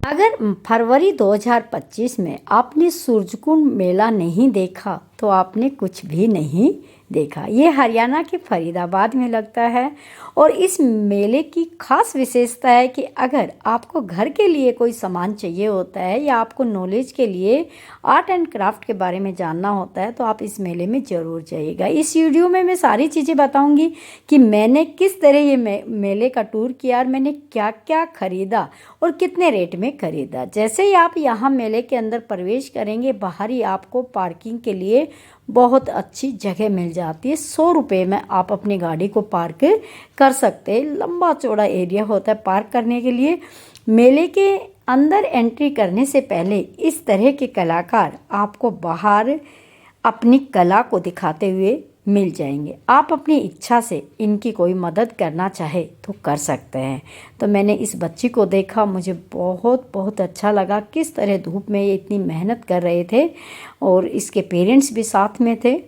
अगर फरवरी 2025 में आपने सूरजकुंड मेला नहीं देखा तो आपने कुछ भी नहीं देखा। ये हरियाणा के फरीदाबाद में लगता है और इस मेले की खास विशेषता है कि अगर आपको घर के लिए कोई सामान चाहिए होता है या आपको नॉलेज के लिए आर्ट एंड क्राफ्ट के बारे में जानना होता है तो आप इस मेले में ज़रूर जाइएगा। इस वीडियो में मैं सारी चीज़ें बताऊंगी कि मैंने किस तरह ये मेले का टूर किया और मैंने क्या क्या खरीदा और कितने रेट में खरीदा। जैसे ही आप यहाँ मेले के अंदर प्रवेश करेंगे, बाहर ही आपको पार्किंग के लिए बहुत अच्छी जगह मिल जाती है। 100 रुपये में आप अपनी गाड़ी को पार्क कर सकते हैं। लंबा चौड़ा एरिया होता है पार्क करने के लिए। मेले के अंदर एंट्री करने से पहले इस तरह के कलाकार आपको बाहर अपनी कला को दिखाते हुए मिल जाएंगे। आप अपनी इच्छा से इनकी कोई मदद करना चाहे तो कर सकते हैं। तो मैंने इस बच्ची को देखा, मुझे बहुत बहुत अच्छा लगा किस तरह धूप में ये इतनी मेहनत कर रहे थे और इसके पेरेंट्स भी साथ में थे,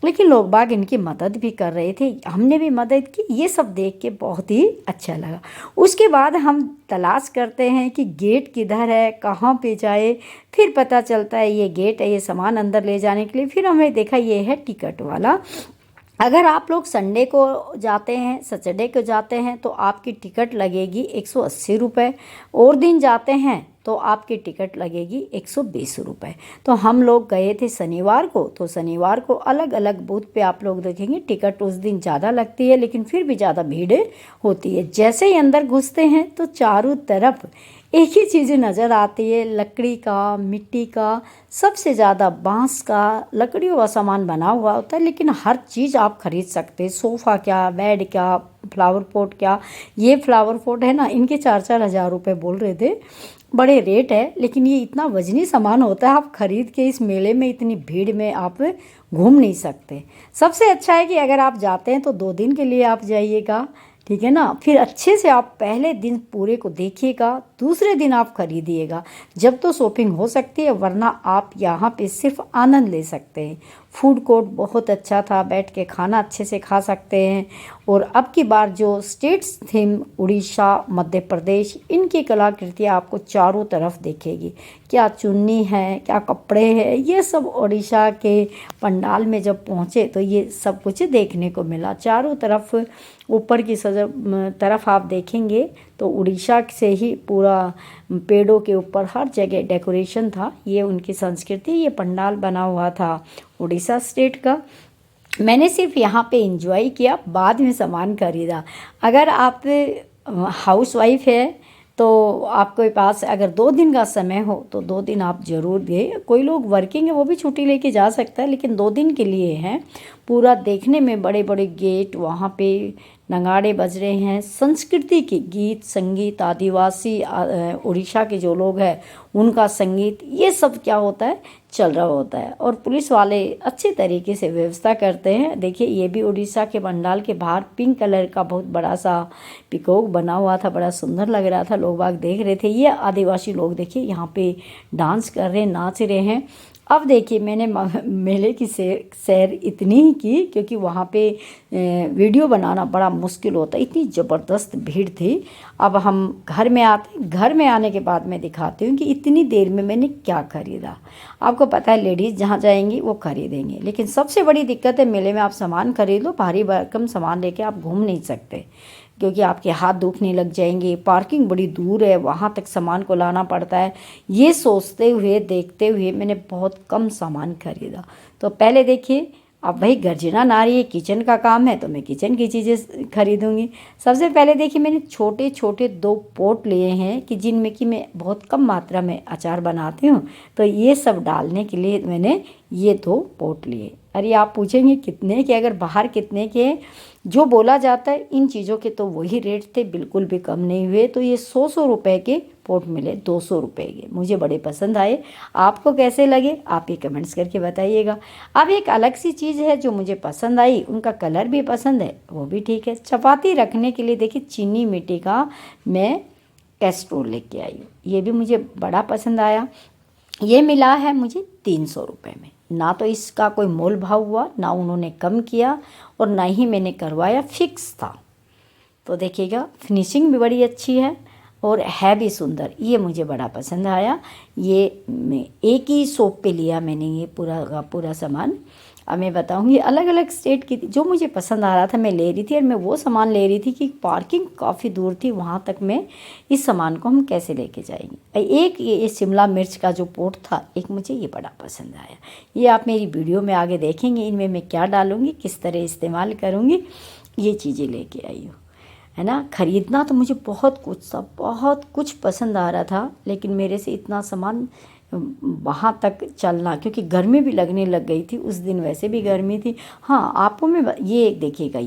लेकिन लोग बाग इनकी मदद भी कर रहे थे, हमने भी मदद की। ये सब देख के बहुत ही अच्छा लगा। उसके बाद हम तलाश करते हैं कि गेट किधर है, कहाँ पे जाए। फिर पता चलता है ये गेट है, ये सामान अंदर ले जाने के लिए। फिर हमने देखा ये है टिकट वाला। अगर आप लोग संडे को जाते हैं, सैटरडे को जाते हैं तो आपकी टिकट लगेगी 180 रुपये। और दिन जाते हैं तो आपकी टिकट लगेगी 120 रुपये। तो हम लोग गए थे शनिवार को, तो शनिवार को अलग अलग बूथ पे आप लोग देखेंगे टिकट उस दिन ज़्यादा लगती है, लेकिन फिर भी ज़्यादा भीड़ होती है। जैसे ही अंदर घुसते हैं तो चारों तरफ एक ही चीज़ नज़र आती है, लकड़ी का, मिट्टी का, सबसे ज़्यादा बांस का, लकड़ियों का सामान बना हुआ होता है। लेकिन हर चीज़ आप खरीद सकते हैं। सोफ़ा क्या, बेड क्या, फ्लावर पॉट क्या। ये फ्लावर पॉट है ना, इनके 4-4 हज़ार रुपये बोल रहे थे, बड़े रेट है, लेकिन ये इतना वजनी सामान होता है, आप खरीद के इस मेले में इतनी भीड़ में आप घूम नहीं सकते। सबसे अच्छा है कि अगर आप जाते हैं तो 2 दिन के लिए आप जाइएगा, ठीक है ना। फिर अच्छे से आप पहले दिन पूरे को देखिएगा, दूसरे दिन आप खरीदिएगा जब तो शॉपिंग हो सकती है, वरना आप यहाँ पे सिर्फ आनंद ले सकते हैं। फूड कोर्ट बहुत अच्छा था, बैठ के खाना अच्छे से खा सकते हैं। और अब की बार जो स्टेट्स थीम उड़ीसा, मध्य प्रदेश, इनकी कलाकृतियाँ आपको चारों तरफ दिखेगी। क्या चुन्नी है, क्या कपड़े हैं, ये सब उड़ीसा के पंडाल में जब पहुँचे तो ये सब कुछ देखने को मिला। चारों तरफ ऊपर की तरफ आप देखेंगे तो उड़ीसा से ही पूरा पेड़ों के ऊपर हर जगह डेकोरेशन था। ये उनकी संस्कृति, ये पंडाल बना हुआ था उड़ीसा स्टेट का। मैंने सिर्फ यहाँ पे एंजॉय किया, बाद में सामान खरीदा। अगर आप हाउस वाइफ है तो आपके पास अगर 2 दिन का समय हो तो 2 दिन आप ज़रूर दें। कोई लोग वर्किंग है वो भी छुट्टी लेके जा सकता है, लेकिन 2 दिन के लिए हैं। पूरा देखने में बड़े बड़े गेट, वहाँ पे नगाड़े बज रहे हैं, संस्कृति के गीत संगीत, आदिवासी उड़ीसा के जो लोग हैं उनका संगीत, ये सब क्या होता है चल रहा होता है। और पुलिस वाले अच्छे तरीके से व्यवस्था करते हैं। देखिए ये भी उड़ीसा के पंडाल के बाहर पिंक कलर का बहुत बड़ा सा पिकॉक बना हुआ था, बड़ा सुंदर लग रहा था, लोग बाग देख रहे थे। ये आदिवासी लोग देखिए यहाँ पे डांस कर रहे हैं, नाच रहे हैं। अब देखिए मैंने मेले की सैर इतनी ही की क्योंकि वहाँ पे वीडियो बनाना बड़ा मुश्किल होता है, इतनी ज़बरदस्त भीड़ थी। अब हम घर में आने के बाद मैं दिखाती हूँ कि इतनी देर में मैंने क्या खरीदा। आपको पता है लेडीज़ जहाँ जाएंगी वो खरीदेंगे, लेकिन सबसे बड़ी दिक्कत है मेले में आप सामान खरीद लो, भारी भरकम सामान लेके आप घूम नहीं सकते क्योंकि आपके हाथ दुखने लग जाएंगे। पार्किंग बड़ी दूर है, वहाँ तक सामान को लाना पड़ता है। ये सोचते हुए देखते हुए मैंने बहुत कम सामान खरीदा। तो पहले देखिए, अब भाई गर्जना नारी है, किचन का काम है तो मैं किचन की चीज़ें खरीदूंगी। सबसे पहले देखिए मैंने छोटे छोटे 2 पॉट लिए हैं कि जिनमें कि मैं बहुत कम मात्रा में अचार बनाती हूँ, तो ये सब डालने के लिए मैंने ये 2 पॉट लिए। अरे आप पूछेंगे कितने के, अगर बाहर कितने के जो बोला जाता है इन चीज़ों के तो वही रेट थे, बिल्कुल भी कम नहीं हुए। तो ये 100 रुपये के पॉट मिले, 200 रुपये के, मुझे बड़े पसंद आए। आपको कैसे लगे आप ये कमेंट्स करके बताइएगा। अब एक अलग सी चीज़ है जो मुझे पसंद आई, उनका कलर भी पसंद है, वो भी ठीक है। चपाती रखने के लिए देखिए चीनी मिट्टी का मैं कैस्ट्रोल लेके आई हूँ, ये भी मुझे बड़ा पसंद आया। ये मिला है मुझे 300 रुपये में। ना तो इसका कोई मोल भाव हुआ, ना उन्होंने कम किया और ना ही मैंने करवाया, फिक्स था। तो देखिएगा फिनिशिंग भी बड़ी अच्छी है। और है भी सुंदर, ये मुझे बड़ा पसंद आया। ये एक ही शॉप पे लिया मैंने ये पूरा का पूरा सामान। अब मैं बताऊंगी अलग अलग स्टेट की जो मुझे पसंद आ रहा था मैं ले रही थी, और मैं वो सामान ले रही थी कि पार्किंग काफ़ी दूर थी, वहाँ तक मैं इस सामान को हम कैसे लेके जाएंगे। एक ये शिमला मिर्च का जो पोट था, एक मुझे ये बड़ा पसंद आया। ये आप मेरी वीडियो में आगे देखेंगे, इनमें मैं क्या डालूँगी, किस तरह इस्तेमाल करूँगी, ये चीज़ें लेके आई हूँ, है ना। ख़रीदना तो मुझे बहुत कुछ था, बहुत कुछ पसंद आ रहा था, लेकिन मेरे से इतना सामान वहाँ तक चलना, क्योंकि गर्मी भी लगने लग गई थी उस दिन, वैसे भी गर्मी थी। हाँ, आपको मैं ये देखिएगा,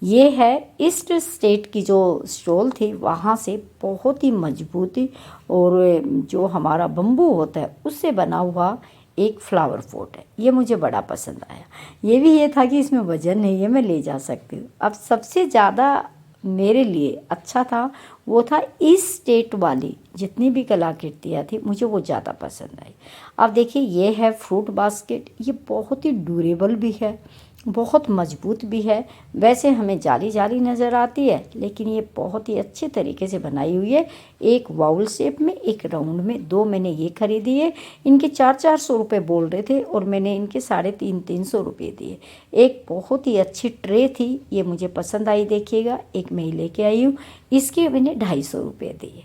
ये है ईस्ट स्टेट की जो स्टॉल थी, वहाँ से बहुत ही मजबूती और जो हमारा बम्बू होता है उससे बना हुआ एक फ्लावर पॉट है, ये मुझे बड़ा पसंद आया। ये भी ये था कि इसमें वज़न नहीं है, मैं ले जा सकती हूँ। अब सबसे ज़्यादा मेरे लिए अच्छा था वो था इस स्टेट वाली, जितनी भी कलाकृतियाँ थी मुझे वो ज़्यादा पसंद आई। अब देखिए ये है फ्रूट बास्केट, ये बहुत ही ड्यूरेबल भी है, बहुत मजबूत भी है। वैसे हमें जाली जाली नज़र आती है, लेकिन ये बहुत ही अच्छे तरीके से बनाई हुई है। एक वाउल शेप में, एक राउंड में, दो मैंने ये खरीदी है। इनके 400-400 रुपये बोल रहे थे और मैंने इनके 350-300 रुपये दिए। एक बहुत ही अच्छी ट्रे थी, ये मुझे पसंद आई, देखिएगा, एक मैं लेके आई हूँ, इसके मैंने 250 रुपये दिए,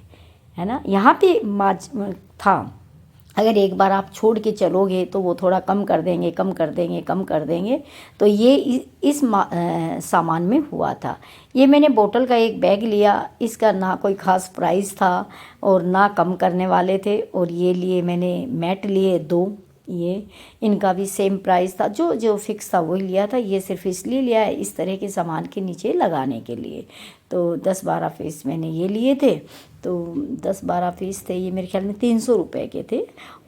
है ना। यहाँ पे माज था, अगर एक बार आप छोड़ के चलोगे तो वो थोड़ा कम कर देंगे, कम कर देंगे, कम कर देंगे। तो ये इस सामान में हुआ था। ये मैंने बोतल का एक बैग लिया, इसका ना कोई ख़ास प्राइस था और ना कम करने वाले थे। और ये लिए मैंने मैट लिए 2, ये इनका भी सेम प्राइस था, जो जो फिक्स था वही लिया था। ये सिर्फ इसलिए लिया है इस तरह के सामान के नीचे लगाने के लिए। तो 10-12 पीस मैंने ये लिए थे, तो 10-12 पीस थे, ये मेरे ख्याल में 300 रुपये के थे।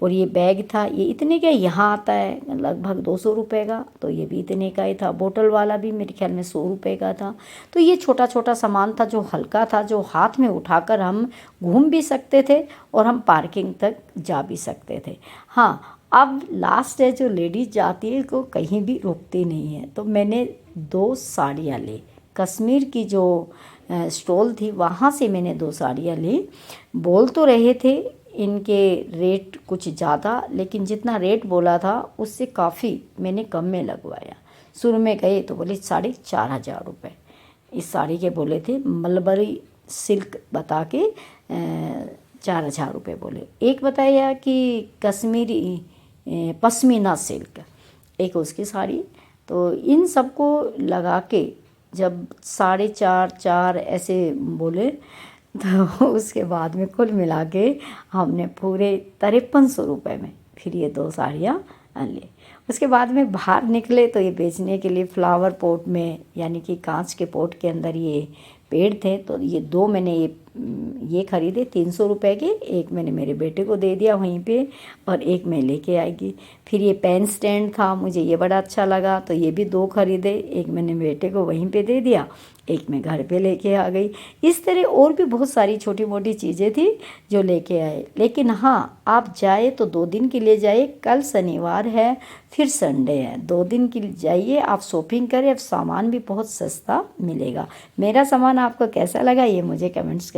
और ये बैग था, ये इतने का यहाँ आता है लगभग 200 रुपये का, तो ये भी इतने का ही था। बोतल वाला भी मेरे ख्याल में 100 रुपये का था। तो ये छोटा छोटा सामान था जो हल्का था, जो हाथ में उठाकर हम घूम भी सकते थे और हम पार्किंग तक जा भी सकते थे। हाँ, अब लास्ट है, जो लेडीज़ जाती है को कहीं भी रोकती नहीं है। तो मैंने 2 साड़ियाँ ली, कश्मीर की जो स्टॉल थी वहाँ से मैंने 2 साड़ियाँ ली। बोल तो रहे थे इनके रेट कुछ ज़्यादा, लेकिन जितना रेट बोला था उससे काफ़ी मैंने कम में लगवाया। शुरू में गए तो बोले 4,500 रुपये इस साड़ी के बोले थे, मलबरी सिल्क बता के 4,000 रुपये बोले। एक बताया कि कश्मीरी पश्मीना सिल्क, एक उसकी साड़ी। तो इन सबको लगा के जब 4,500 ऐसे बोले, तो उसके बाद में कुल मिला के हमने पूरे 5300 रुपये में फिर ये 2 साड़ियाँ ली। उसके बाद में बाहर निकले तो ये बेचने के लिए फ्लावर पॉट में, यानी कि कांच के पॉट के अंदर ये पेड़ थे। तो ये 2 मैंने ये खरीदे 300 रुपये के, एक मैंने मेरे बेटे को दे दिया वहीं पे और एक मैं लेके आएगी। फिर ये पेन स्टैंड था, मुझे ये बड़ा अच्छा लगा, तो ये भी 2 खरीदे, एक मैंने बेटे को वहीं पे दे दिया, एक मैं घर पे लेके आ गई। इस तरह और भी बहुत सारी छोटी मोटी चीज़ें थी जो लेके आए। लेकिन हाँ, आप जाए तो 2 दिन के लिए जाइए, कल शनिवार है, फिर संडे है, 2 दिन के लिए जाइए, आप शॉपिंग करें। अब सामान भी बहुत सस्ता मिलेगा। मेरा सामान आपको कैसा लगा ये मुझे कमेंट्स